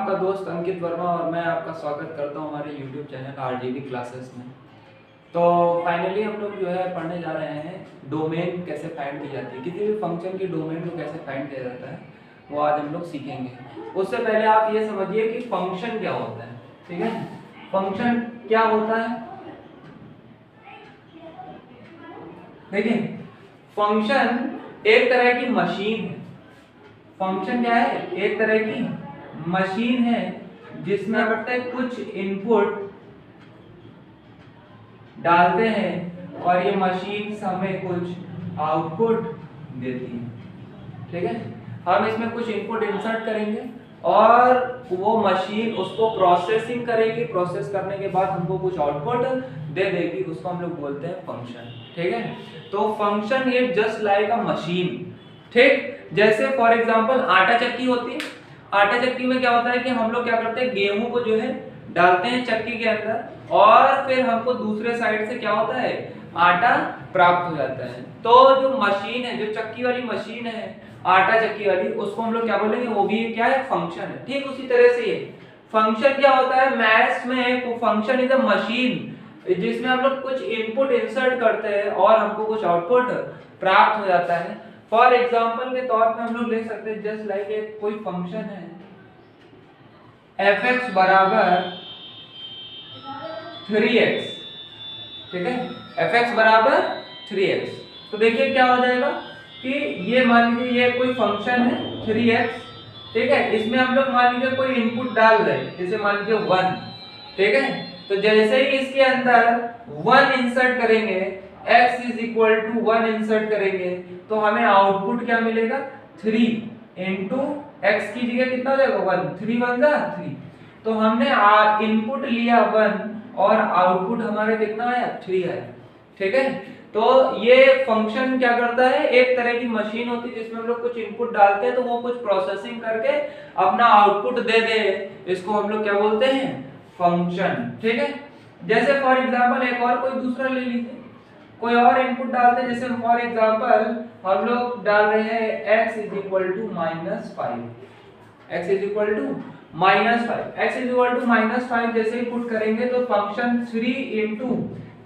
आपका दोस्त अंकित वर्मा और मैं आपका स्वागत करता हूं हमारे YouTube चैनल आरजीबी क्लासेस में। तो फाइनली हम लोग जो है पढ़ने जा रहे हैं डोमेन कैसे फाइंड की जाती है, किसी भी फंक्शन की डोमेन को कैसे फाइंड किया जाता है वो आज हम लोग सीखेंगे। उससे पहले आप ये समझिए कि फंक्शन क्या होता है। ठीक है, फंक्शन क्या होता है। देखिए, फंक्शन एक तरह की मशीन है। फंक्शन क्या है? एक तरह की मशीन है जिसमें करते हैं कुछ इनपुट डालते हैं और ये मशीन हमें कुछ आउटपुट देती है। ठीक है, हम इसमें कुछ इनपुट इंसर्ट करेंगे और वो मशीन उसको प्रोसेसिंग करेगी। प्रोसेस करने के बाद हमको कुछ आउटपुट दे देगी, उसको हम लोग बोलते हैं फंक्शन। ठीक है, तो function is just like a machine. ठीक, जैसे फॉर एग्जांपल आटा चक्की होती है। आटा चक्की में क्या होता है कि हम लोग क्या करते हैं, गेहूं को जो है डालते हैं चक्की के अंदर और फिर हमको दूसरे साइड से क्या होता है, आटा प्राप्त हो जाता है। तो जो मशीन है, जो चक्की वाली मशीन है आटा चक्की वाली, उसको हम लोग क्या बोलेंगे, वो भी क्या है, फंक्शन है। ठीक उसी तरह से ये फंक्शन क्या होता है, मैथ्स में फंक्शन इज अ मशीन जिसमें हम लोग कुछ इनपुट इंसर्ट करते हैं और हमको कुछ आउटपुट प्राप्त हो जाता है। फॉर एग्जाम्पल के तौर पे हम लोग ले सकते हैं जस्ट लाइक एक कोई फंक्शन है f(x) बराबर 3x। ठीक है, f(x) बराबर 3x। तो देखिए क्या हो जाएगा कि ये मान लीजिए ये कोई फंक्शन है 3x। ठीक है, इसमें हम लोग मान लीजिए कोई इनपुट डाल रहे हैं, जैसे मान लीजिए 1। ठीक है, तो जैसे ही इसके अंदर 1 इंसर्ट करेंगे, x is equal to 1 insert करेंगे, तो हमें आउटपुट क्या मिलेगा, 3 इंटू x की जगह कितना हो जाएगा 1, 3 1 जा 3। तो हमने इनपुट लिया 1 और आउटपुट हमारे कितना आया, 3 आया। ठीक है, तो ये फंक्शन क्या करता है, एक तरह की मशीन होती है जिसमें हम लोग कुछ इनपुट डालते हैं तो वो कुछ प्रोसेसिंग करके अपना आउटपुट दे दे, इसको हम लोग क्या बोलते हैं, फंक्शन। ठीक है, जैसे फॉर एग्जांपल एक और कोई दूसरा ले लीजिए, कोई और इनपुट डालते हैं, जैसे फॉर एग्जांपल हम लोग डाल रहे हैं x is equal to -5। x is equal to -5, x is equal to -5 जैसे ही पुट करेंगे तो फंक्शन 3 इंटू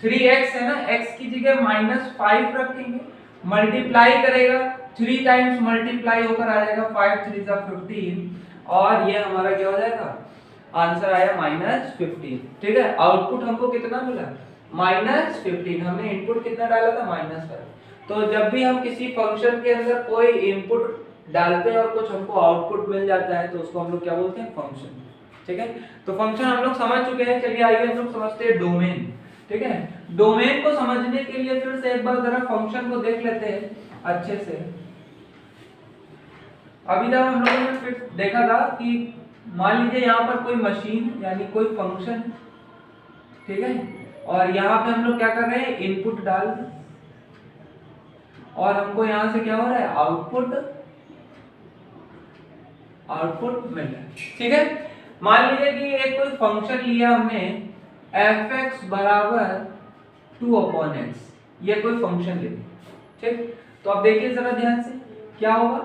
3x है ना, x की जगह -5 रखेंगे, मल्टीप्लाई करेगा, 3 टाइम्स मल्टीप्लाई होकर आ जाएगा 5 3 जा 15 और ये हमारा क्या हो जाएगा, आंसर आया -15। ठीक है, आउटपुट हमको कितना मिला, -15। हमने इनपुट कितना डाला था, -5। तो जब भी हम किसी फंक्शन के अंदर कोई इनपुट डालते हैं और कुछ हमको आउटपुट मिल जाता है तो उसको हम लोग क्या बोलते हैं, फंक्शन। ठीक है, तो फंक्शन हम लोग समझ चुके हैं। चलिए आइए हम लोग समझते हैं डोमेन। ठीक है, डोमेन को समझने के लिए फिर से एक बार जरा फंक्शन को देख लेते हैं अच्छे से। अभी तक हम लोगों ने फिर देखा था कि मान लीजिए यहाँ पर कोई मशीन यानी कोई फंक्शन, ठीक है, और यहाँ पे हम लोग क्या कर रहे हैं, इनपुट डाल रहे हैं और हमको यहाँ से क्या हो रहा है, आउटपुट मिल रहा है। ठीक है, मान लीजिए कि एक कोई फंक्शन लिया हमने f(x) बराबर 2/x, ये कोई फंक्शन ले लिया। ठीक, तो अब देखिए जरा ध्यान से क्या होगा,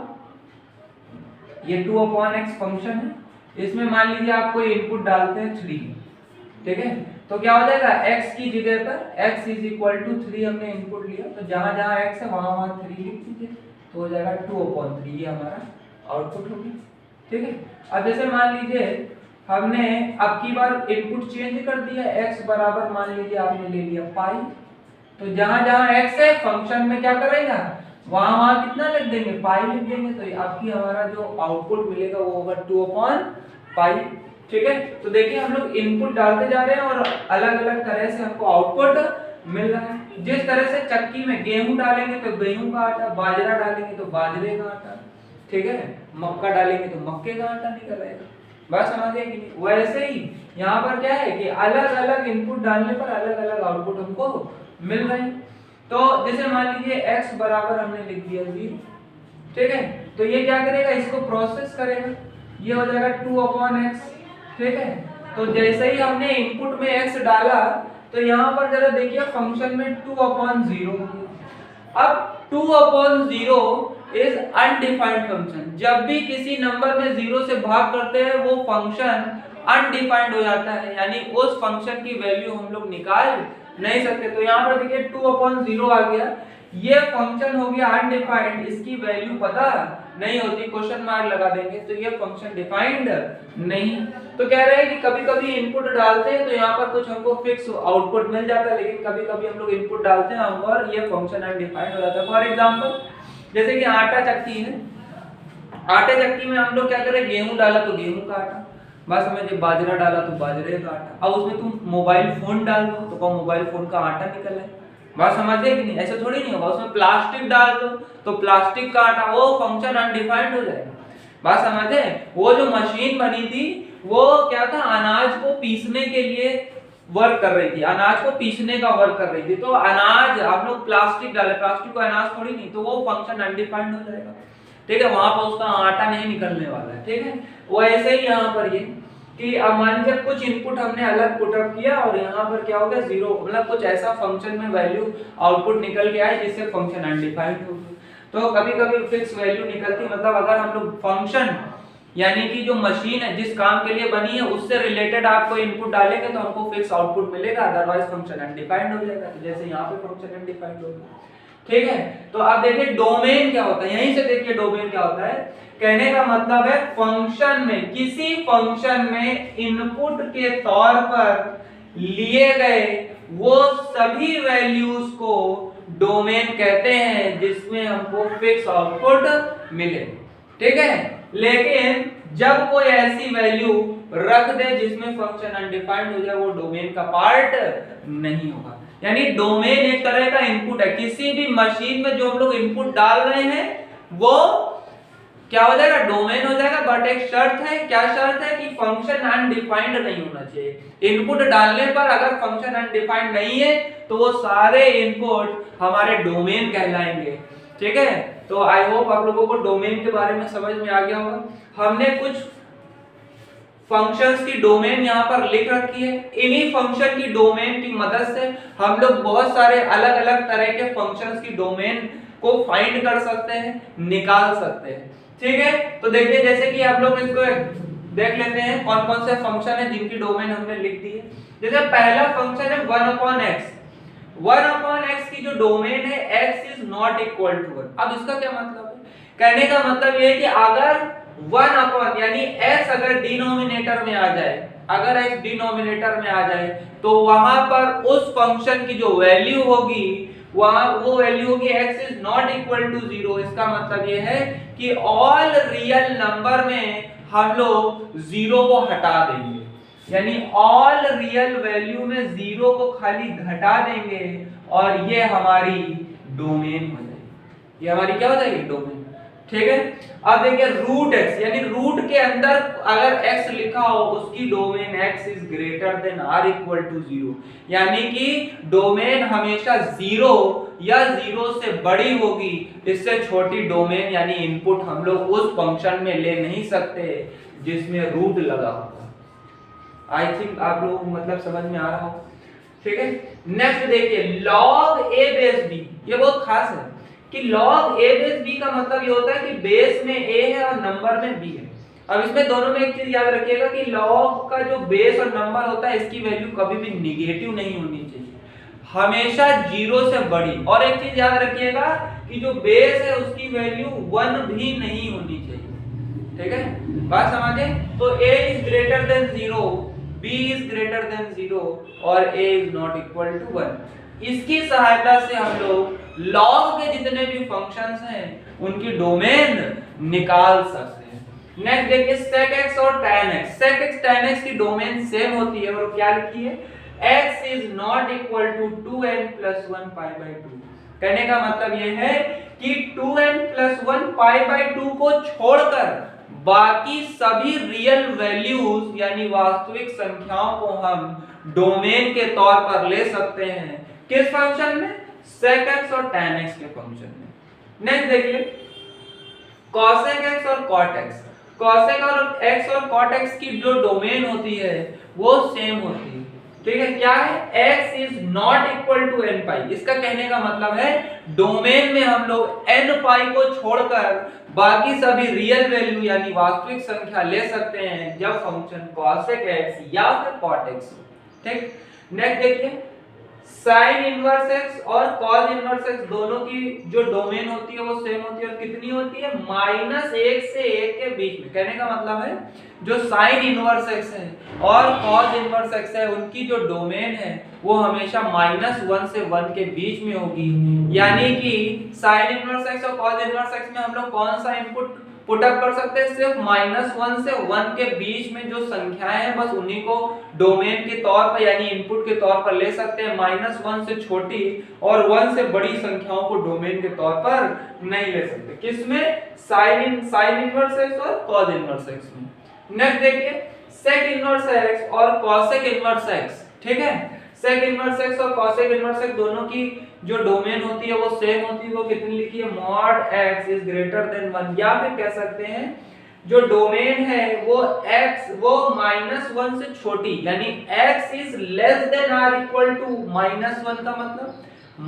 ये 2/x फंक्शन है, इसमें मान लीजिए आप कोई इनपुट डालते हैं 3। ठीक है, तो क्या हो जाएगा, x की जगह पर x इज इक्वल टू 3 हमने इनपुट लिया, तो जहां जहां x है वहां वहां 3 लिख दीजिए, तो हो जाएगा 2/3, ये हमारा आउटपुट हो गया। ठीक है, अब जैसे मान लीजिए हमने अब की बार इनपुट चेंज कर दिया, x बराबर मान लीजिए आपने ले लिया पाई, तो जहां जहां x है फंक्शन में क्या करेगा, वहां वहां कितना लिख देंगे, पाई लिख देंगे, तो अब की हमारा जो आउटपुट मिलेगा वो होगा 2/पाई। ठीक है, तो देखिए हम लोग इनपुट डालते जा रहे हैं और अलग अलग तरह से हमको आउटपुट मिल रहा है। जिस तरह से चक्की में गेहूं डालेंगे तो गेहूं का आटा, बाजरा डालेंगे तो बाजरे का आटा, ठीक है, मक्का डालेंगे तो मक्के का आटा निकल आएगा। बात समझ गए कि नहीं? वैसे ही यहाँ पर क्या है कि अलग अलग इनपुट डालने पर अलग अलग आउटपुट हमको मिल रहे हैं। तो जैसे मान लीजिए x बराबर हमने लिख दिया 0। ठीक है, तो ये क्या करेगा, इसको प्रोसेस करेगा, ये हो जाएगा 2/x। ठीक है, तो जैसे ही हमने इनपुट में x डाला तो यहाँ पर जरा देखिए फंक्शन में 2/0 हो गया। अब 2/0 इज अनडिफाइंड फंक्शन। जब भी किसी नंबर में 0 से भाग करते हैं वो फंक्शन अनडिफाइंड हो जाता है, यानी उस फंक्शन की वैल्यू हम लोग निकाल नहीं सकते। तो यहाँ पर देखिए 2/0 आ गया, ये फंक्शन हो गया अनडिफाइंड, इसकी वैल्यू पता नहीं होती, क्वेश्चन मार्क लगा देंगे, तो ये फंक्शन डिफाइंड नहीं। तो कह रहे हैं कि कभी कभी इनपुट डालते हैं तो यहाँ पर कुछ हमको फिक्स आउटपुट मिल जाता है, लेकिन कभी कभी हम लोग इनपुट डालते हैं और ये फंक्शन अनडिफाइंड हो जाता है। फॉर एग्जांपल जैसे कि आटा चक्की है, आटे चक्की में हम लोग क्या करें, गेहूं डाला तो गेहूं का आटा, बस समझे, बाजरा डाला तो बाजरे का आटा। अब उसमें तुम मोबाइल फोन डाल दो तो मोबाइल फोन का आटा निकल है, बात समझे कि नहीं, ऐसे थोड़ी नहीं होगा। उसमें प्लास्टिक डाल दो तो प्लास्टिक का आटा, वो फंक्शन अनडिफाइंड हो जाएगा, बात समझे। वो जो मशीन बनी थी वो क्या था, अनाज को पीसने के लिए वर्क कर रही थी, अनाज को पीसने का वर्क कर रही थी, तो अनाज आप लोग प्लास्टिक डाले, प्लास्टिक को अनाज थोड़ी नहीं, तो वो फंक्शन अनडिफाइंड हो जाएगा, ठीक है, वहां पर उसका आटा नहीं निकलने वाला है, ठीक है। वो ऐसे ही यहाँ पर ये कि अब मान लीजिए कुछ इनपुट हमने अलग पुटअप किया और यहाँ पर क्या हो गया 0, मतलब कुछ ऐसा फंक्शन में वैल्यू आउटपुट निकल के आए जिससे फंक्शन अनडिफाइंड हो गया। तो कभी कभी फिक्स वैल्यू निकलती, मतलब अगर हम लोग फंक्शन यानी कि जो मशीन है जिस काम के लिए बनी है उससे रिलेटेड आपको इनपुट डालेंगे तो हमको फिक्स आउटपुट मिलेगा, अदरवाइज फंक्शन अनडिफाइंड हो जाएगा, जैसे यहाँ पे फंक्शन अनडिफाइंड हो गया, ठीक है। तो अब देखिए डोमेन क्या होता है, यहीं से देखिए डोमेन क्या होता है। कहने का मतलब है फंक्शन में, किसी फंक्शन में इनपुट के तौर पर लिए गए वो सभी वैल्यूज को डोमेन कहते हैं जिसमें हमको फिक्स आउटपुट मिले, ठीक है। लेकिन जब कोई ऐसी वैल्यू रख दे जिसमें फंक्शन अनडिफाइंड हो जाए वो डोमेन का पार्ट नहीं होगा। यानी डोमेन एक तरह का इनपुट है, किसी भी मशीन में जो हम लोग इनपुट डाल रहे हैं वो क्या हो जाएगा, डोमेन हो जाएगा, बट एक शर्त है, क्या शर्त है कि फंक्शन अनडिफाइंड नहीं होना चाहिए। इनपुट डालने पर अगर फंक्शन अनडिफाइंड नहीं है तो वो सारे इनपुट हमारे डोमेन कहलाएंगे, ठीक है। तो आई होप आप लोगों को डोमेन के बारे में समझ में आ गया होगा। हमने कुछ फंक्शंस की डोमेन यहाँ पर लिख रखी है, इन्हीं फंक्शन की डोमेन की मदद से हम लोग बहुत सारे अलग अलग तरह के फंक्शंस की डोमेन को फाइंड कर सकते हैं, निकाल सकते हैं, ठीक है। तो देखिए जैसे कि आप लोग इसको देख लेते हैं कौन कौन से फंक्शन है जिनकी डोमेन हमने लिख दी है। जैसे पहला फंक्शन है 1/x, 1/x की जो डोमेन है x is not equal to 1। अब इसका क्या मतलब है, कहने का मतलब ये है कि अगर 1 यानी x अगर डिनोमिनेटर में आ जाए, अगर x डिनोमिनेटर में आ जाए तो वहां पर उस फंक्शन की जो वैल्यू होगी वहां वो वैल्यू होगी x is not equal to 0। इसका मतलब ये है कि ऑल रियल नंबर में हम लोग 0 को हटा देंगे, यानी ऑल रियल वैल्यू में 0 को खाली घटा देंगे और ये हमारी डोमेन हो जाएगी, ये हमारी क्या हो जाएगी, डोमेन, ठीक है। अब देखिए रूट x, यानी रूट के अंदर अगर x लिखा हो उसकी domain x is greater than r equal to 0, यानी कि डोमेन हमेशा 0 या 0 से बड़ी होगी, इससे छोटी डोमेन यानी इनपुट हम लोग उस फंक्शन में ले नहीं सकते जिसमें रूट लगा होगा। आई थिंक आप लोगों को मतलब समझ में आ रहा हो, ठीक है। नेक्स्ट देखिए log a बेस b, ये बहुत खास है कि log a बेस b का मतलब ये होता है कि बेस में a है और नंबर में b है। अब इसमें दोनों में एक चीज याद रखिएगा कि log का जो बेस और नंबर होता है इसकी वैल्यू कभी भी निगेटिव नहीं होनी चाहिए, हमेशा 0 से बड़ी। और एक चीज याद रखिएगा कि जो बेस है उसकी वैल्यू 1 भी नहीं होनी चाहिए, ठीक है, बात समझे। तो a is greater than 0, b is greater than 0 और a is not equal to 1। इसकी सहायता से हम लोग log के जितने भी फंक्शंस हैं उनकी डोमेन निकाल सकते हैं। नेक्स्ट देखिए sec x और tan x, sec x tan x की डोमेन सेम होती है और क्या लिखी है, x is not equal to 2n + 1 π/2। कहने का मतलब ये है कि 2n + 1 π/2 को छोड़कर बाकी सभी रियल वैल्यूज यानी वास्तविक संख्याओं को हम डोमेन के तौर पर ले सकते हैं, किस फंक्शन में, sec x और tan x के फंक्शन में। नेक्स्ट देखिए cosec x और cot x, cosec और x और cot x की जो डोमेन होती है वो सेम होती है, ठीक है, क्या है x is not equal to n pi. इसका कहने का मतलब है डोमेन में हम लोग n पाई को छोड़कर बाकी सभी रियल वैल्यू यानी वास्तविक संख्या ले सकते हैं जब फंक्शन cosec x या फिर cot x हो। ठीक, नेक्स्ट देखिए sin इनवर्स x और cos इनवर्स x दोनों की जो डोमेन होती है वो सेम होती है और कितनी होती है -1 से 1 के बीच में। कहने का मतलब है जो sin इनवर्स x है और cos इनवर्स x है उनकी जो डोमेन है वो हमेशा -1 से 1 के बीच में होगी। यानी कि sin इनवर्स x और cos इनवर्स x में हम लोग कौन सा इनपुट पुट अप कर सकते हैं, सिर्फ -1 से 1 के बीच में जो संख्याएं हैं बस उन्हीं को डोमेन के तौर पर यानी इनपुट के तौर पर ले सकते हैं। -1 से छोटी और 1 से बड़ी संख्याओं को डोमेन के तौर पर नहीं ले सकते। किसमें? sin इनवर्स x और cos इनवर्स x में। नेक्स्ट देखिए sec इनवर्स x और cosec इनवर्स x। ठीक है, sec इनवर्स x और cosec इनवर्स x दोनों की जो डोमेन होती है वो सेम होती है। वो कितनी लिखी है mod x is greater than 1, या फिर कह सकते हैं जो डोमेन है वो x वो -1 से छोटी यानी x is less than or equal to -1 का मतलब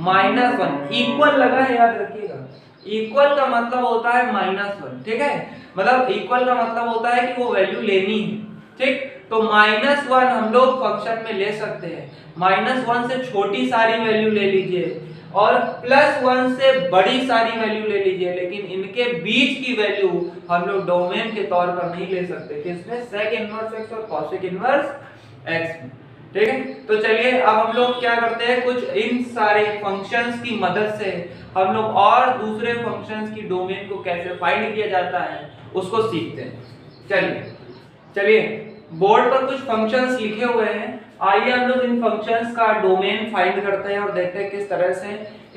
-1 इक्वल लगा है, याद रखिएगा इक्वल का मतलब होता है -1। ठीक है, मतलब इक्वल का मतलब होता है कि वो वैल्यू लेनी है। ठीक, तो -1 हम लोग फंक्शन में ले सकते हैं, -1 से छोटी सारी वैल्यू ले लीजिए और +1 से बड़ी सारी वैल्यू ले लीजिए, लेकिन इनके बीच की वैल्यू हम लोग डोमेन के तौर पर नहीं ले सकते। किसमें? sec इनवर्स x और cosec इनवर्स x में। ठीक है, तो चलिए अब हम लोग क्या करते हैं, कुछ इन सारे फंक्शंस की मदद से हम लोग और दूसरे फंक्शंस की डोमेन को कैसे फाइंड किया जाता है उसको सीखते हैं। चलिए बोर्ड पर कुछ फंक्शंस लिखे हुए हैं, आइए हम लोग इन फंक्शंस का डोमेन फाइंड करते हैं और देखते हैं किस तरह से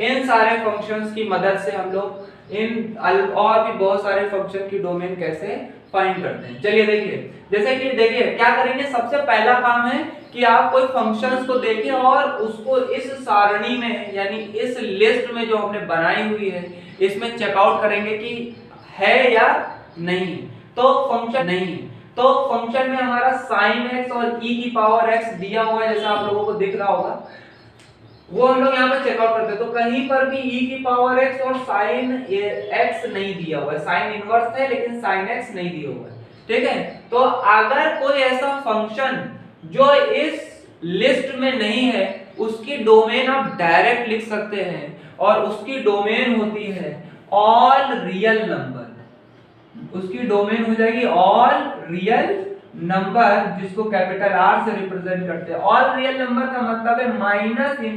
इन सारे फंक्शंस की मदद से हम लोग इन और भी बहुत सारे फंक्शन की डोमेन कैसे फाइंड करते हैं। चलिए देखिए, जैसे कि देखिए क्या करेंगे, सबसे पहला काम है कि आप कोई फंक्शंस को देखें और उसको इस सारणी में यानी इस लिस्ट में जो हमने बनाई हुई है इसमें चेकआउट करेंगे कि है या नहीं। तो फंक्शन में हमारा sin x और e की पावर x दिया हुआ है, जैसा आप लोगों को दिख रहा होगा, वो हम लोग यहाँ पर चेकआउट करते हैं। तो कहीं पर भी e की पावर x और sin x नहीं दिया हुआ है, sin इनवर्स है लेकिन sin x नहीं दिया हुआ है। ठीक है, तो अगर कोई ऐसा फंक्शन जो इस लिस्ट में नहीं है उसकी डोमेन आप डायरेक्ट लिख सकते हैं और उसकी डोमेन होती है ऑल रियल नंबर। उसकी डोमेन हो जाएगी ऑल रियल नंबर, जिसको कैपिटल R से रिप्रेजेंट करते हैं। ऑल रियल नंबर का मतलब है -∞ से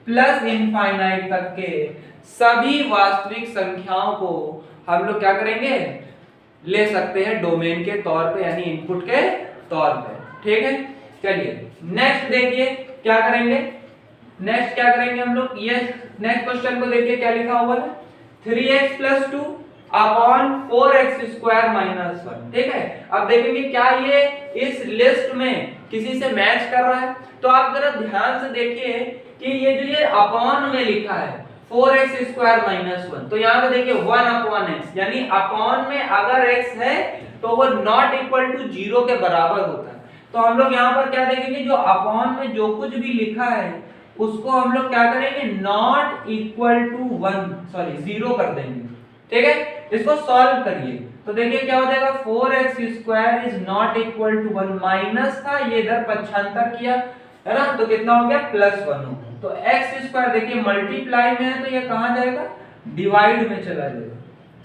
+∞ तक के सभी वास्तविक संख्याओं को हम लोग क्या करेंगे, ले सकते हैं डोमेन के तौर पे यानी इनपुट के तौर पे। ठीक है, चलिए नेक्स्ट देखिए क्या करेंगे, हम लोग ये नेक्स्ट क्वेश्चन को देखिए क्या लिखा हुआ है, 3x + 2 upon 4x square minus 1। ठीक है, अब देखेंगे क्या ये इस लिस्ट में किसी से मैच कर रहा है। तो आप जरा ध्यान से देखिए कि ये जो ये अपॉन में लिखा है 4x स्क्वायर माइनस 1, तो यहाँ पे देखिए 1 अपॉन x, यानी अपॉन में अगर x है तो वो नॉट इक्वल टू 0 के बराबर होता है। तो हम लोग यहाँ पर क्या देखेंगे, जो अपॉन में जो कुछ भी लिखा है उसको हम लोग क्या करेंगे, नॉट इक्वल टू 0 कर देंगे। ठीक है, इसको सॉल्व करिए तो देखिए क्या हो जाएगा, 4x square is not equal to 1, minus था ये इधर 75 किया है ना, तो कितना हो गया +1 हो गया। तो x स्क्वायर देखिए मल्टीप्लाई में है तो ये कहां जाएगा, डिवाइड में चला जाएगा।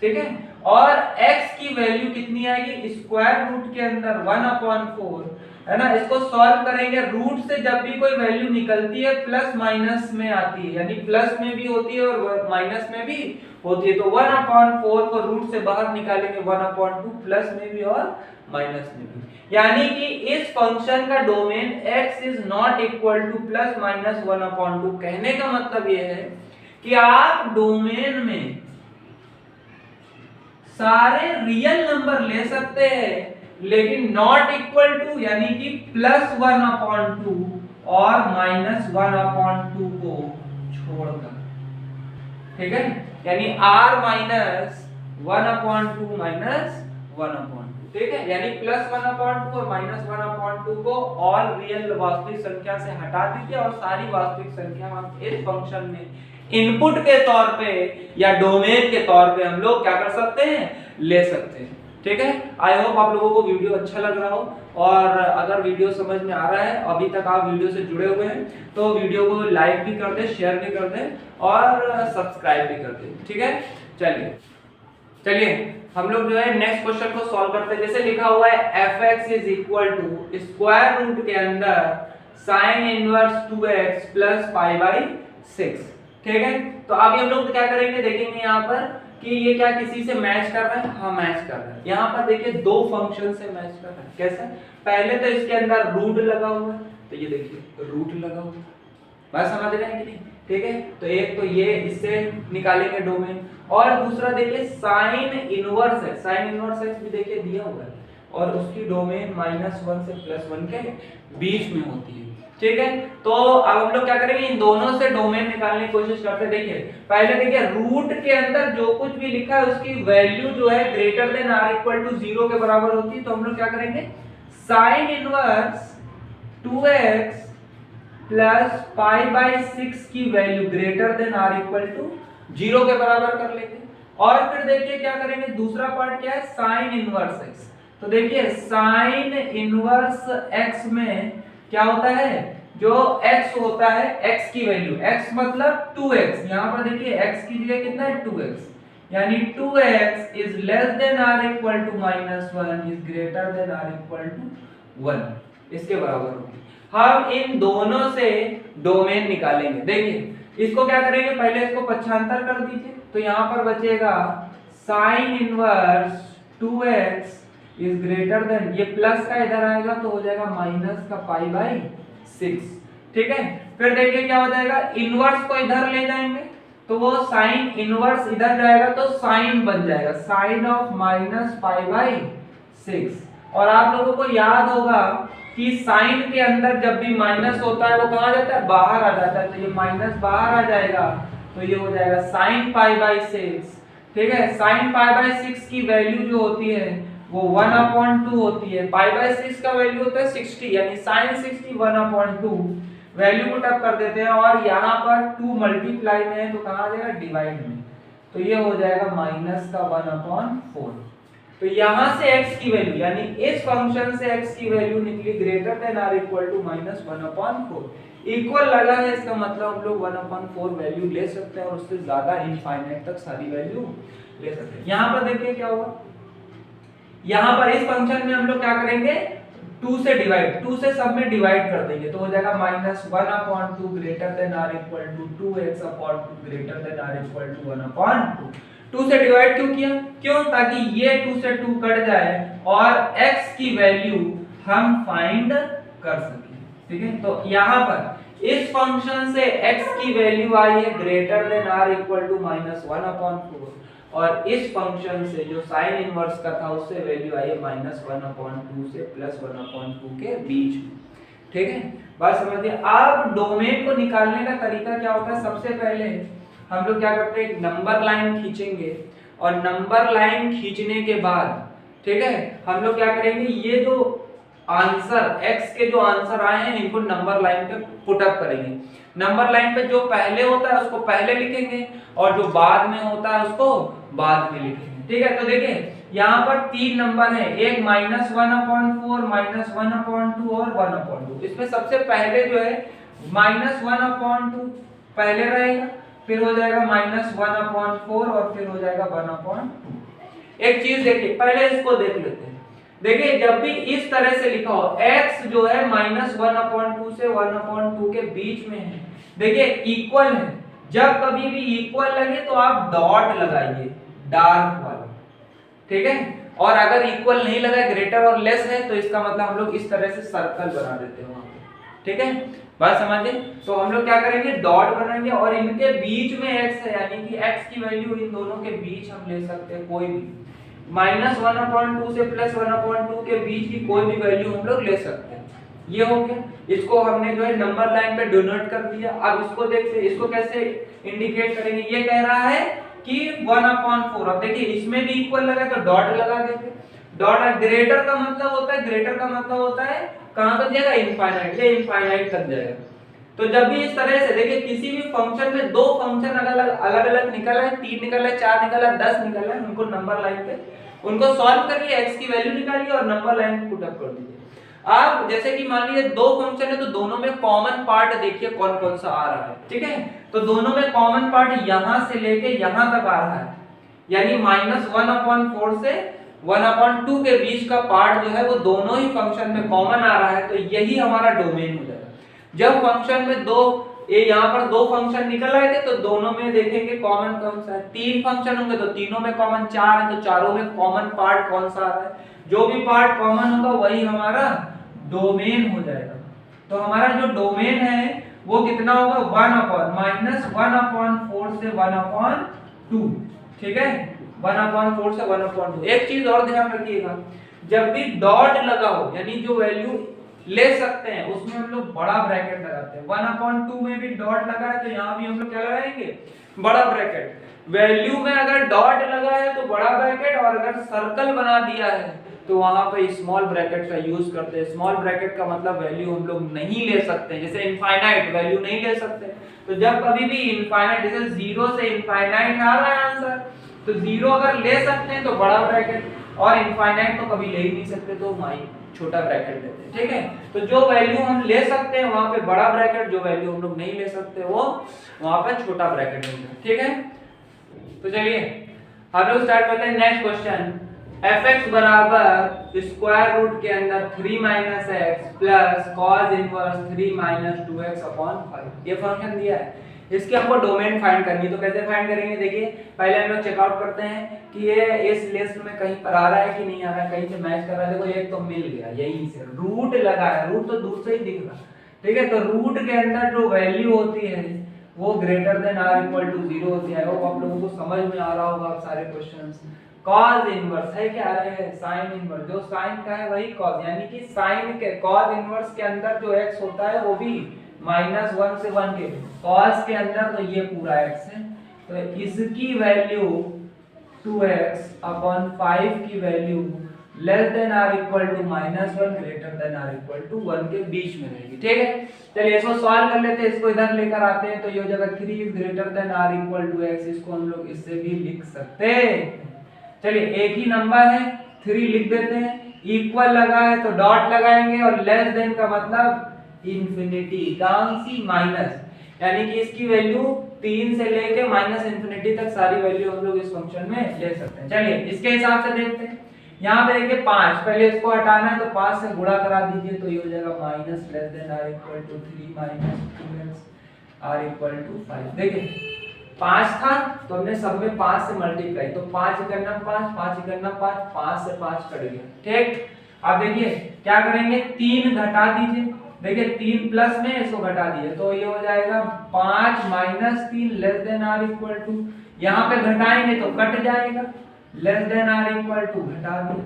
ठीक है, और x की वैल्यू कितनी आएगी, स्क्वायर रूट के अंदर 1/4 है ना। इसको सॉल्व करेंगे, रूट से जब भी कोई वैल्यू निकलती है प्लस माइनस में आती है, यानी प्लस में भी होती है और माइनस में भी होती है। तो 1/4 को रूट से बाहर निकालेंगे 1/2, प्लस में भी और माइनस में भी। यानी कि इस फंक्शन का domain x is not equal to ±1/2। कहने का मतलब ये है कि आप डोमेन में सारे रियल नंबर ले सकते हैं लेकिन नॉट इक्वल टू यानी कि +1/2 और -1/2 को छोड़कर। ठीक है, यानी r -1/2 -1/2। ठीक है, यानी +1/2 और -1/2 को ऑल रियल वास्तविक संख्या से हटा दीजिए और सारी वास्तविक संख्या हम इस फंक्शन में इनपुट के तौर पे या डोमेन के तौर पे हम लोग क्या कर सकते हैं, ले सकते हैं। ठीक है, आई होप आप लोगों को वीडियो अच्छा लग रहा हो, और अगर वीडियो समझ में आ रहा है, अभी तक आप वीडियो से जुड़े हुए हैं, तो वीडियो को लाइक भी कर दें, शेयर भी कर दें और सब्सक्राइब भी कर दें। ठीक है, चलिए हम लोग जो है नेक्स्ट क्वेश्चन को सॉल्व करते हैं। जैसे लिखा हुआ है f(x) is equal to square root के अंदर sin इनवर्स 2x प्लस π/6। ठीक है, तो अभी हम लोग क्या करेंगे, देखेंगे यहाँ पर कि ये क्या किसी से मैच कर रहा है। हाँ, मैच कर रहा है। यहाँ पर देखिए दो फंक्शन से मैच कर रहा है। कैसे, पहले तो इसके अंदर रूट लगा हुआ है, तो ये देखिए रूट लगा हुआ है, बात समझ रहे हैं कि नहीं। ठीक है, तो एक तो ये इससे निकालेंगे डोमेन, और दूसरा देखिए साइन इनवर्स है, साइन इनवर्स x भी देखिए दिया हुआ है, और उसकी डोमेन -1 से +1 के बीच में होती है। ठीक है, तो अब हम लोग क्या करेंगे, इन दोनों से डोमेन निकालने की कोशिश करते हैं। देखिए पहले देखिए रूट के अंदर जो कुछ भी लिखा है उसकी वैल्यू जो है greater than or equal to 0 के बराबर होती है, तो हम लोग क्या करेंगे, साइन इनवर्स 2x प्लस π/6 की value greater than or equal to 0 के बराबर कर लेंगे। और फिर देखिए क्या करेंगे, दूसरा पार्ट क्या है, साइन इनवर्स x। तो देखिए साइन इनवर्स x में क्या होता है, जो x होता है, x की वैल्यू, x मतलब 2x, यहां पर देखिए x की जगह कितना है 2x, यानी 2x is less than or equal to -1 is greater than or equal to 1, इसके बराबर होगी। हम इन दोनों से डोमेन निकालेंगे। देखिए इसको क्या करेंगे, पहले इसको पक्षांतर कर दीजिए, तो यहां पर बचेगा sine inverse 2x is greater then, ये प्लस का इधर आएगा तो हो जाएगा माइनस का π/6। ठीक है, फिर देखिए क्या हो जाएगा, इनवर्स को इधर ले जाएंगे तो वो साइन इनवर्स इधर जाएगा तो साइन बन जाएगा, साइन ऑफ -π/6। और आप लोगों को याद होगा कि साइन के अंदर जब भी माइनस होता है वो कहां जाता है, बाहर आ जाता है, तो ये माइनस बाहर आ जाएगा, तो ये हो जाएगा sin π/6। ठीक है, sin π/6 की वैल्यू जो होती है वो 1/2 होती है, π/6 का वैल्यू होता है 60, यानी sin 60 1/2, वैल्यू पुट अप कर देते हैं, और यहाँ पर 2 मल्टीप्लाई में है तो कहां आ जाएगा, डिवाइड में, तो ये हो जाएगा माइनस का 1/4। तो यहां से x की वैल्यू, यानी इस फंक्शन से x की वैल्यू निकली greater than or equal to -1/4, equal लगा है, इसका मतलब हम लोग 1/4 वैल्यू ले सकते हैं और उससे ज्यादा इनफाइनाइट तक सारी वैल्यू ले सकते हैं। यहां पर देखिए क्या होगा, यहां पर इस फंक्शन में हम लोग क्या करेंगे, 2 से डिवाइड, 2 से सब में डिवाइड कर देंगे, तो हो जाएगा -1/2 greater than or equal to 2x/2 greater than or equal to 1/2। 2 से डिवाइड क्यों किया, क्यों, ताकि ये 2 से 2 कट जाए और x की वैल्यू हम फाइंड कर सकें। ठीक है, तो यहां पर इस फंक्शन से x की वैल्यू आई है greater than or equal to -1/4, और इस फंक्शन से जो साइन इनवर्स का था उससे वैल्यू आई है -1/2 से +1/2 के बीच में। ठीक है, बात समझिए। अब डोमेन को निकालने का तरीका क्या होता है, सबसे पहले हम लोग क्या करते हैं, एक नंबर लाइन खींचेंगे, और नंबर लाइन खींचने के बाद ठीक है हम लोग क्या करेंगे, ये जो आंसर x के जो आंसर आए हैं इनको नंबर लाइन पे पुट अप करेंगे। नंबर लाइन पे जो पहले होता है उसको पहले लिखेंगे और जो बाद में होता है उसको बाद में लिखेंगे। ठीक है, तो देखिए यहाँ पर 3 नंबर है, एक -1/4, -1/2 और 1/2। इसमें सबसे पहले जो है -1/2 पहले रहेगा, फिर हो जाएगा -1/4 और फिर हो जाएगा 1/2। एक चीज देखिए, पहले इसको देख लेते हैं। देखिए जब भी इस तरह से लिखा हो, x जो है -1/2 से 1/2 के बीच में है, देखिए इक्वल है, जब कभी भी इक्वल लगे तो आप डॉट लगाइए, डार्क वाला। ठीक है, और अगर इक्वल नहीं लगा, ग्रेटर और लेस है, तो इसका मतलब हम लोग इस तरह से सर्कल बना देते हैं वहां पे। ठीक है, बात समझे। तो हम लोग क्या करेंगे, डॉट बनाएंगे और इनके बीच में x है, यानी कि x की वैल्यू इन दोनों के बीच हम ले सकते हैं कोई भी, -1/2 से +1/2 के बीच की कोई भी वैल्यू हम लोग ले सकते हैं। ये हो गया, इसको हमने जो है नंबर लाइन पे डिनोट कर दिया। अब इसको देखते हैं, इसको कैसे इंडिकेट करेंगे। ये कह रहा है कि 1/4, अब देखिए इसमें भी इक्वल लगा तो डॉट लगा देंगे, डॉट ग्रेटर का मतलब होता है, ग्रेटर का मतलब होता है कहां तक जाएगा, इनफाइनाइट, ये इनफाइनाइट तक जाएगा। तो जब भी इस तरह से देखिए किसी भी फंक्शन में दो फंक्शन अलग-अलग निकल है, 3 निकल है, 4 निकल है, 10 निकल है, उनको नंबर लाइन पे उनको सॉल्व करिए, x की वैल्यू निकालिए और नंबर लाइन पे पुट अप कर दीजिए। आप जैसे कि मान लीजिए दो फंक्शन है तो दोनों में कॉमन पार्ट देखिए कौन कौन सा आ रहा है, ठीक है। तो दोनों में कॉमन पार्ट यहां से लेके यहां तक आ रहा है, यानी -1/4 से 1/2 के बीच का पार्ट जो है वो दोनों ही फंक्शन में कॉमन आ रहा है, तो यही हमारा डोमेन हो जाएगा। जब फंक्शन में दो ये यहाँ पर दो फंक्शन निकल आए थे तो दोनों में देखेंगे कॉमन कौन सा है, 3 फंक्शन होंगे तो तीनों में कॉमन, 4 है तो चारों में कॉमन पार्ट कौन सा आ रहा है, जो भी पार्ट कॉमन होगा वही हमारा डोमेन हो जाएगा। तो हमारा जो डोमेन है वो कितना होगा, 1/4 से 1/2, ठीक है, 1/4 से 1/2। एक चीज और ध्यान रखिएगा, जब भी डॉट लगा हो यानी जो वैल्यू ले सकते हैं उसमें हम लोग बड़ा ब्रैकेट लगाते हैं। 1/2 में भी डॉट लगा है तो यहाँ भी हम लोग क्या लगाएंगे, बड़ा ब्रैकेट। वैल्यू में अगर डॉट लगा है तो बड़ा ब्रैकेट, और अगर सर्कल बना दिया है तो वहां पे स्मॉल ब्रैकेट का यूज करते हैं। स्मॉल ब्रैकेट का मतलब वैल्यू हम लोग नहीं ले सकते, जैसे इनफाइनाइट वैल्यू नहीं ले सकते। तो जब कभी भी इनफाइनाइट, जैसे 0 से इनफाइनाइट आ रहा है आंसर, तो 0 अगर ले सकते हैं तो बड़ा ब्रैकेट, और इनफाइनाइट तो कभी ले ही नहीं सकते तो छोटा ब्रैकेट लेते हैं, ठीक है। तो जो वैल्यू हम ले सकते हैं वहां पे बड़ा ब्रैकेट, जो वैल्यू हम लोग नहीं ले सकते वो वहां पे छोटा ब्रैकेट लेते हैं, ठीक है। तो चलिए हम लोग स्टार्ट करते हैं नेक्स्ट क्वेश्चन। fx बराबर स्क्वायर रूट के अंदर 3 - x plus cos inverse 3 - 2x/5 ये फंक्शन दिया है, इसकी हमको डोमेन फाइंड करनी है। तो कैसे फाइंड करेंगे, देखिए पहले हम लोग चेकआउट करते हैं कि ये इस लिस्ट में कहीं पर आ रहा है कि नहीं आ रहा है, कहीं से मैच कर रहा है। देखो एक तो मिल गया, यही से रूट लगा है, रूट तो दूर से ही दिख रहा, ठीक है। तो रूट के अंदर जो वैल्यू होती है वो ग्रेटर देन r = 0 होती है। वो आप लोगों को समझ में आ रहा होगा सारे क्वेश्चंस। cos इनवर्स है क्या आ रहे हैं, sin इनवर्स, जो sin का है वही cos, यानी कि sin के cos इनवर्स के अंदर जो x होता है वो भी -1 से 1 के, cos के अंदर तो ये पूरा x है, तो इसकी वैल्यू 2x/5 की value less than r = -1 greater than r = 1 के बीच में रहेगी, ठीक है। चलिए इसको सॉल्व कर लेते हैं, इसको इधर लेकर आते हैं तो ये हो जाएगा 3 is greater than r = x, इसको हम लोग इससे भी लिख सकते हैं। चलिए एक ही नंबर है 3 लिख देते हैं, इक्वल लगा है तो डॉट लगाएंगे, और लेस देन का मतलब इंफिनिटी, गांसी माइनस, यानी कि इसकी वैल्यू 3 से लेके -इंफिनिटी तक सारी वैल्यू हम लोग इस फंक्शन में ले सकते हैं। चलिए इसके हिसाब से देखते हैं। यहाँ पे देखिए 5, पहले इसको हटाना है तो 5 से गुणा करा दीजिए तो ये हो जाएगा minus less than r = 3 - 2x r = 5। देखिए 5 था तो हमने सब में 5 से मल्टीप्लाई, तो 5 करना 5, 5 करना 5, 5 से 5 कट गया, ठीक। अब देखिए क्या करेंगे, 3 घटा दीजिए, देखिए 3 प्लस में इसको घटा दीजिए तो ये हो जाएगा 5 - 3 लेस देन r = यहाँ पे घटाएंगे तो कट जाएगा, लेस देन r = घटा दिए,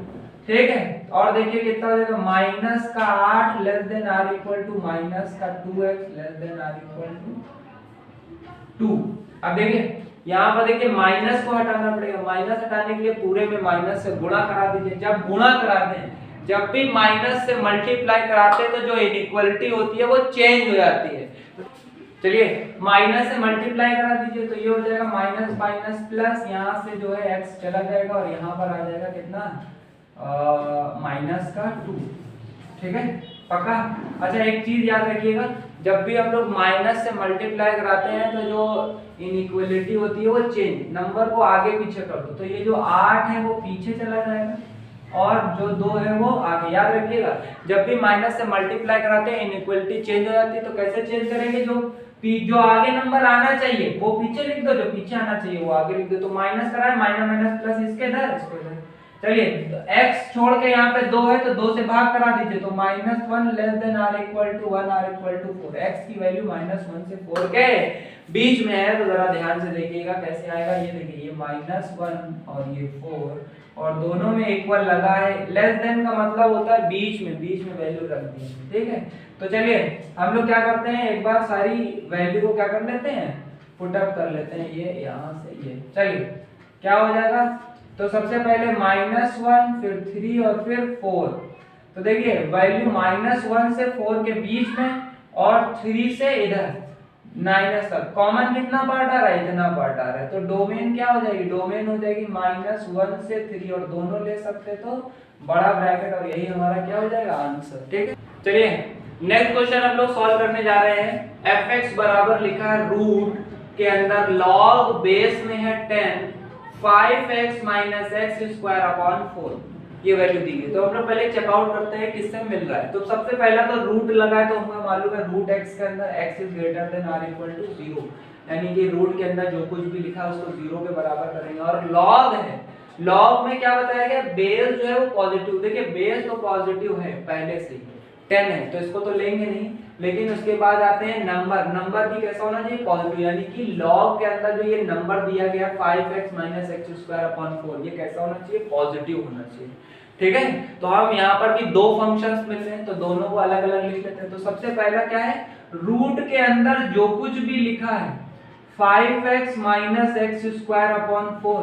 ठीक है। और देखिए कितना हो जाएगा -8 less than r = -2x less than r = 2। अब देखिए यहाँ पर देखिए माइनस को हटाना पड़ेगा, माइनस हटाने के लिए पूरे में माइनस से गुणा करा दीजिए। जब गुणा कराते हैं, जब भी माइनस से मल्टीप्लाई कराते हैं तो जो इनइक्वालिटी होती है वो चेंज हो जाती है। चलिए माइनस से मल्टीप्लाई करा दीजिए तो ये हो जाएगा माइनस माइनस प्लस, यहाँ से जो है x चला जाएगा और यहाँ पर आ जाएगा कितना -2, ठीक है, पक्का। अच्छा एक चीज याद रखिएगा, जब भी हम लोग माइनस से मल्टीप्लाई कराते हैं तो जो इनइक्वालिटी होती है वो चेंज, नंबर को आगे पीछे कर दो तो ये जो 8 है वो पीछे चला जाएगा और जो 2 है वो आगे। याद रखिएगा जब भी माइनस से मल्टीप्लाई कराते हैं इनइक्वालिटी चेंज हो जाती है, तो कैसे चेंज करेंगे, जो आगे नंबर आना चाहिए वो पीछे लिख दो, जो पीछे आना चाहिए वो आगे लिख दो। तो माइनस कराए माइनस माइनस प्लस इसके इधर इसको इधर। चलिए तो x छोड़ के यहाँ पे 2 है तो 2 से भाग करा दीजिए तो -1 less then r = 1 r = 4। x की वैल्यू -1 से 4 के बीच में है, तो जरा ध्यान से देखिएगा कैसे आएगा। ये देखिए ये -1 और ये 4 और दोनों में इक्वल लगा है। लेस देन का मतलब होता है बीच में वैल्यू रख दी, ठीक है। तो चलिए हम लोग क्या करते हैं, एक बार सारी वैल्यू को क्या कर लेते हैं, पुट अप कर लेते हैं, ये यहाँ से ये। चलिए क्या हो जाएगा, तो सबसे पहले -1 फिर 3 और फिर 4। तो देखिए वैल्यू -1 से 4 के बीच में और 3 से इधर माइनस तक कॉमन कितना पार्ट आ रहा है, इतना पार्ट आ रहा है। तो डोमेन क्या हो जाएगी, डोमेन हो जाएगी -1 से 3 और दोनों ले सकते तो बड़ा ब्रैकेट, और यही हमारा क्या हो जाएगा आंसर। ठीक है, चलिए नेक्स्ट क्वेश्चन हम लोग सॉल्व करने जा रहे हैं। fx बराबर लिखा है रूट के अंदर log बेस में है 10 5x - x² अपॉन 4, ये वैल्यू दी गई। तो हम लोग पहले चेकआउट करते हैं किससे मिल रहा है। तो सबसे पहला तो रूट लगा है, तो हमें मालूम है रूट x के अंदर x is greater than or equal to 0, यानी कि रूट के अंदर जो कुछ भी लिखा है उसको 0 के बराबर करेंगे। और log है, log में क्या बताया गया, बेस जो है वो पॉजिटिव, देखिए बेस तो पॉजिटिव है पहले से 10 है, तो इसको तो लेंगे नहीं। लेकिन उसके बाद आते हैं नंबर, नंबर भी कैसा होना चाहिए, पॉजिटिव, यानी कि log के अंदर जो ये नंबर दिया गया 5x - x² अपॉन 4, ये कैसा होना चाहिए, पॉजिटिव होना चाहिए। ठीक है, तो हम यहाँ पर भी दो फंक्शंस मिल रहे हैं, तो दोनों को अलग अलग लिख लेते हैं। तो सबसे पहला क्या है, रूट के अंदर जो कुछ भी लिखा है 5x - x² अपॉन 4,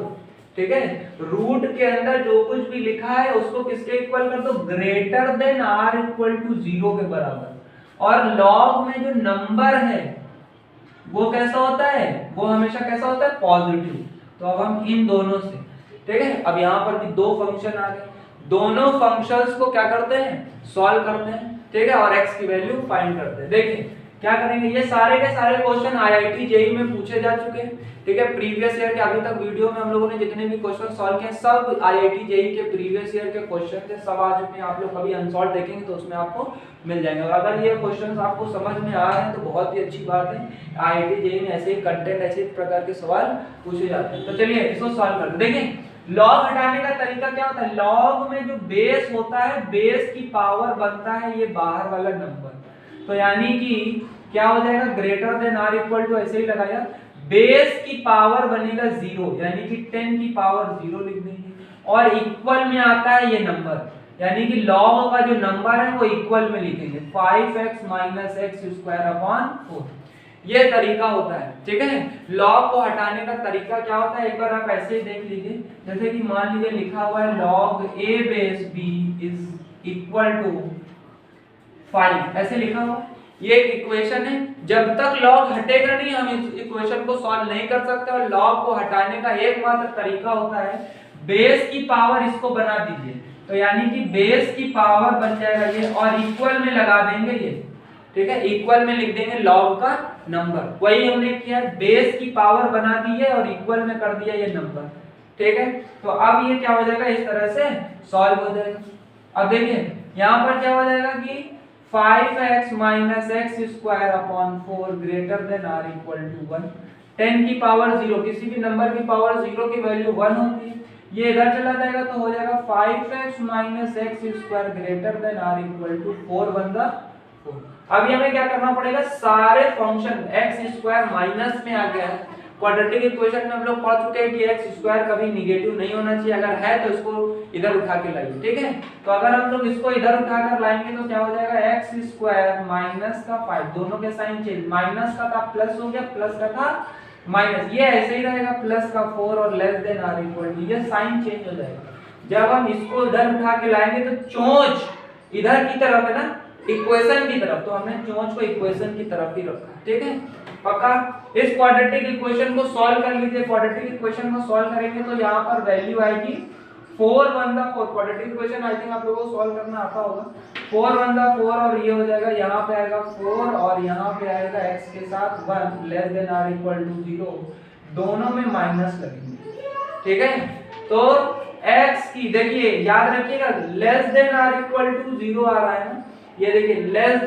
ठीक है, रूट के अंदर जो कुछ भी लिखा है उसको किसके इक्वल कर दो, greater than or equal to 0 के बराबर। और log में जो नंबर है वो कैसा होता है, वो हमेशा कैसा होता है, पॉजिटिव। तो अब हम इन दोनों से, ठीक है, अब यहाँ पर भी दो फंक्शन आ गए, दोनों फंक्शंस को क्या करते हैं, सॉल्व करते हैं। ठीक है, और x की वैल्यू फाइंड करते हैं। देखिए क्या करेंगे, ये सारे के सारे क्वेश्चन आईआईटी जेईई में पूछे जा चुके हैं। ठीक है, प्रीवियस ईयर के अभी तक वीडियो में हम लोगों ने जितने भी क्वेश्चन सॉल्व किए सब आईआईटी जेईई के प्रीवियस ईयर के क्वेश्चन थे, सब आ चुके हैं। आप लोग कभी अनसॉल्व देखेंगे तो उसमें आपको मिल जाएंगे। और अगर ये क्वेश्चन आपको समझ में आ रहे हैं तो बहुत ही अच्छी बात है, आईआईटी जेईई में ऐसे ही कंटेंट, ऐसे प्रकार के सवाल पूछे जाते हैं। तो चलिए इसको सॉल्व करते हैं। देखिए लॉग हटाने का तरीका क्या होता है, लॉग में जो बेस होता है, बेस की पावर बनता है ये बाहर वाला नंबर, तो यानी कि क्या हो जाएगा, greater than or equal to, ऐसे ही लगाया, बेस की पावर बनेगा 0, यानी कि 10 की पावर 0 लिख देंगे, और इक्वल में आता है ये नंबर, यानी कि लॉग का जो नंबर है वो इक्वल में लिखेंगे 5x - x² अपॉन 4, ये तरीका होता है। ठीक है, log को हटाने का तरीका क्या होता है, एक बार आप ऐसे ही देख लीजिए, जैसे कि मान लीजिए लिखा हुआ है log a base b is equal to 5, ऐसे लिखा हुआ है, ये एक इक्वेशन है। जब तक log हटेगा नहीं हम इस इक्वेशन को सॉल्व नहीं कर सकते। और log को हटाने का एकमात्र तरीका होता है बेस की पावर इसको बना दीजिए, तो यानी कि बेस की पावर बन जाएगा ये, और इक्वल में लगा देंगे ये, ठीक है, इक्वल में लिख देंगे log का नंबर, वही हमने किया, बेस की पावर बना दी है और इक्वल में कर दिया ये नंबर। ठीक है, तो अब ये क्या हो जाएगा, इस तरह से सॉल्व हो जाएगा। अब देखिए यहाँ पर क्या हो जाएगा कि 5x - x² upon 4 greater than or equal to 1, 10 की पावर 0, किसी भी नंबर की पावर 0 की वैल्यू 1 होती है, ये इधर चला जाएगा तो हो जाएगा 5x - x² greater than or equal to 4 1 4। अभी हमें क्या करना पड़ेगा, सारे फंक्शन x² माइनस में आ गया है, क्वाड्रेटिक इक्वेशन में हम लोग पढ़ चुके हैं कि x² कभी निगेटिव नहीं होना चाहिए, अगर है तो इसको इधर उठा के लाइए। ठीक है, तो अगर हम लोग इसको इधर उठाकर लाएंगे तो क्या हो जाएगा, x² माइनस का 5, दोनों के साइन चेंज, माइनस का था प्लस हो गया, प्लस का था माइनस, ये ऐसे ही रहेगा, प्लस का 4 और less than or equal to, ये साइन चेंज हो जाएगा। जब हम इसको इधर उठा के लाएंगे तो चोंच इधर की तरफ है ना, इक्वेशन की तरफ, तो हमने चोंच को इक्वेशन की तरफ ही रखा। ठीक है, पक्का। इस क्वाड्रेटिक इक्वेशन को सॉल्व कर लीजिए, क्वाड्रेटिक इक्वेशन को सॉल्व करेंगे तो यहाँ पर वैल्यू आएगी 4 1 4, क्वाड्रेटिक इक्वेशन आई थिंक आप लोगों को सॉल्व करना आता होगा, 4 1 4, और ये हो जाएगा, यहाँ पे आएगा 4 और यहाँ पे आएगा x के साथ 1 less than or equal to 0, दोनों में माइनस लगेंगे। ठीक है, तो x की देखिए याद रखिएगा, less than or equal to 0 आ रहा है ना, ये देखिए लेस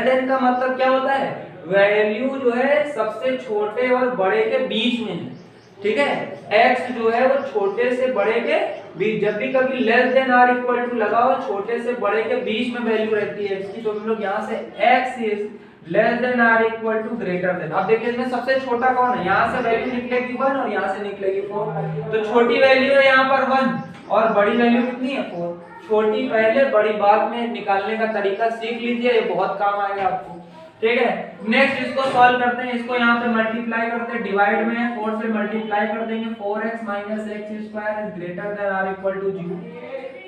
देन का मतलब क्या होता है, वैल्यू जो है सबसे छोटे और बड़े के बीच में है। ठीक है, x जो है वो छोटे से बड़े के बीच, जब भी कभी less than or equal to लगाओ छोटे से बड़े के बीच में वैल्यू रहती है x की, तो हम लोग यहाँ से x is less than or equal to greater than, अब देखिए इसमें सबसे छोटा कौन है, यहाँ से वैल्यू निकलेगी 1 और यहाँ से निकलेगी 4, तो छोटी वैल्यू है यहाँ पर 1 और बड़ी वैल्यू कितनी है 4, छोटी पहले बड़ी बाद में निकालने का तरीका सीख लीजिए, ये बहुत काम आएगा आपको। ठीक है। नेक्स्ट इसको सॉल्व करते हैं, इसको यहाँ पे मल्टीप्लाई करते हैं, डिवाइड में है 4 से मल्टीप्लाई कर देंगे, 4x minus X square is greater than or equal to 0,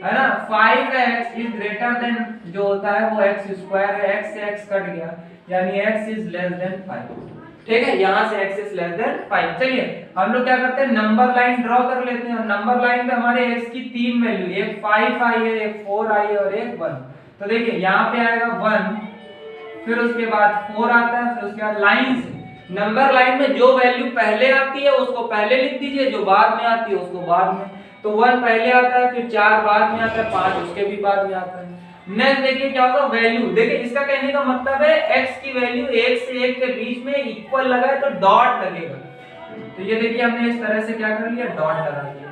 है ना। 5x इज ग्रेटर देन जो होता है वो x स्क्वायर है, x से x कट गया यानी x इज लेस देन 5, ठीक है। यहां से x इज लेस देन 5। चलिए हम लोग क्या करते हैं, नंबर लाइन ड्रॉ कर लेते हैं। नंबर लाइन पे हमारे x की 3 वैल्यू, एक 5 आई है, एक 4 आई है और एक 1। तो देखिए यहाँ पे आएगा 1, फिर उसके बाद 4 आता है, फिर उसके बाद लाइन से नंबर लाइन में जो वैल्यू पहले आती है उसको पहले लिख दीजिए, जो बाद में आती है उसको बाद में। तो 1 पहले आता है, फिर 4 बाद में आता है, 5 उसके भी बाद में आता है। नेक्स्ट देखिए क्या होगा, वैल्यू। देखिए इसका कहने का मतलब है x की वैल्यू 1 से 1 के बीच में इक्वल लगा है तो डॉट लगेगा। तो ये देखिए हमने इस तरह से क्या कर लिया, डॉट लगा दिया,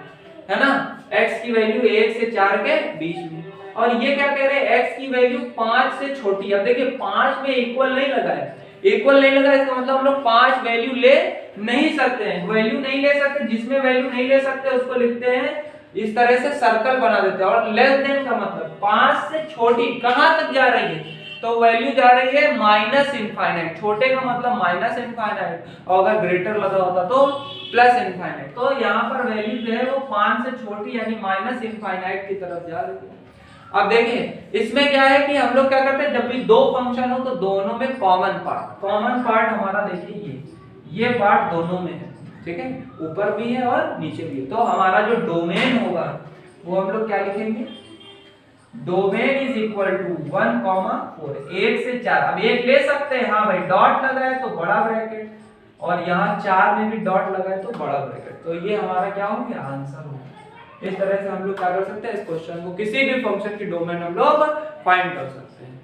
है ना। x की वैल्यू 1 से 4 के बीच में, और ये क्या कह रहे हैं, x की वैल्यू 5 से छोटी। अब देखिए 5 में इक्वल नहीं लगा है, इक्वल नहीं लगा, इसका मतलब हम लोग 5 वैल्यू ले नहीं सकते हैं, वैल्यू नहीं ले सकते। जिसमें वैल्यू नहीं ले सकते उसको लिखते हैं इस तरह से, सर्कल बना देते हैं। और लेस देन का मतलब 5 से छोटी कहां तक जा रही है, तो वैल्यू जा रही है माइनस इनफाइनाइट। छोटे का मतलब माइनस इनफाइनाइट, और अगर ग्रेटर लगा होता तो प्लस इनफाइनाइट। तो यहाँ पर वैल्यू जो है वो 5 से छोटी यानी माइनस इनफाइनाइट की तरफ जा रही है। अब देखिए इसमें क्या है कि हम लोग क्या करते हैं, जब भी दो फंक्शन हो तो दोनों में कॉमन पार्ट हमारा देखिए ये पार्ट दोनों में है, ठीक है, ऊपर भी है और नीचे भी है। तो हमारा जो डोमेन होगा वो हम लोग क्या लिखेंगे, डोमेन इज इक्वल टू 1, 4, 1 से 4। अब एक ले सकते हैं, हाँ भाई डॉट लगा है तो बड़ा ब्रैकेट, और यहाँ 4 में भी डॉट लगा है तो बड़ा ब्रैकेट। तो ये हमारा क्या हो गया, आंसर हो गया। इस तरह से हम लोग क्या कर सकते हैं, इस क्वेश्चन को किसी भी फंक्शन की डोमेन हम लोग फाइंड कर सकते हैं।